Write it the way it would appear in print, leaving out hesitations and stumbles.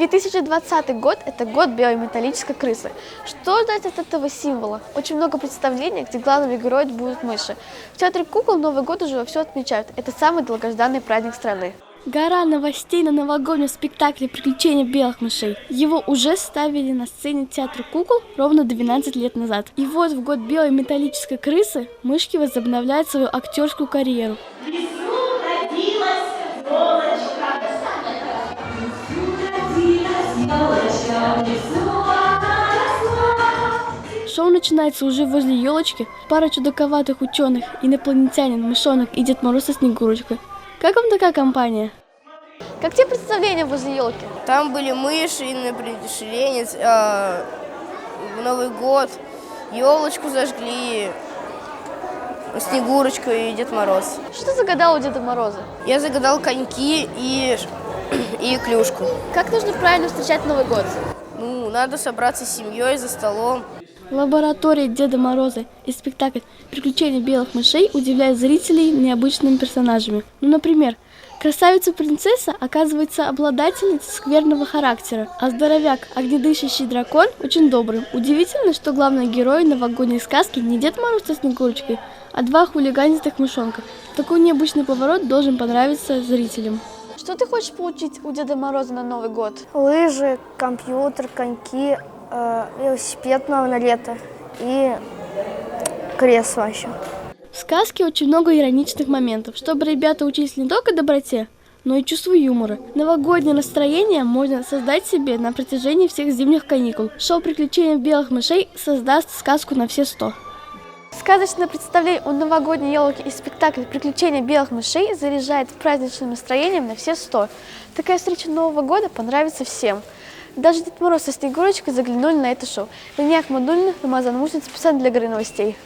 2020 год – это год белой металлической крысы. Что ждать от этого символа? Очень много представлений, где главными героями будут мыши. В Театре кукол Новый год уже вовсю отмечают. Это самый долгожданный праздник страны. Гора новостей на новогоднем спектакле «Приключения белых мышей». Его уже ставили на сцене Театра кукол ровно 12 лет назад. И вот в год белой металлической крысы мышки возобновляют свою актерскую карьеру. Шоу начинается уже возле елочки. Пара чудаковатых ученых, инопланетянин, мышонок и Дед Мороз со Снегурочкой. Как вам такая компания? Как те представления возле елки? Там были мыши, инопланетянин, в Новый год, елочку зажгли, Снегурочку и Дед Мороз. Что ты загадал у Деда Мороза? Я загадал коньки и клюшку. Как нужно правильно встречать Новый год? Надо собраться с семьей за столом. Лаборатория Деда Мороза и спектакль «Приключения белых мышей» удивляют зрителей необычными персонажами. Например, красавица-принцесса оказывается обладательницей скверного характера, а здоровяк, огнедышащий дракон, очень добрый. Удивительно, что главные герои новогодней сказки не Дед Мороз со Снегурочкой, а два хулиганистых мышонка. Такой необычный поворот должен понравиться зрителям. Что ты хочешь получить у Деда Мороза на Новый год? Лыжи, компьютер, коньки, велосипед на лето и кресло еще. В сказке очень много ироничных моментов, чтобы ребята учились не только доброте, но и чувству юмора. Новогоднее настроение можно создать себе на протяжении всех зимних каникул. Шоу «Приключения белых мышей» создаст сказку на все 100. Сказочное представление у новогодней елки и спектакль «Приключения белых мышей» заряжает праздничным настроением на все 100. Такая встреча Нового года понравится всем. Даже Дед Мороз со Снегурочкой заглянули на это шоу. Линия Ахмадульна, Рамазан Мусин, специально для «Горы новостей».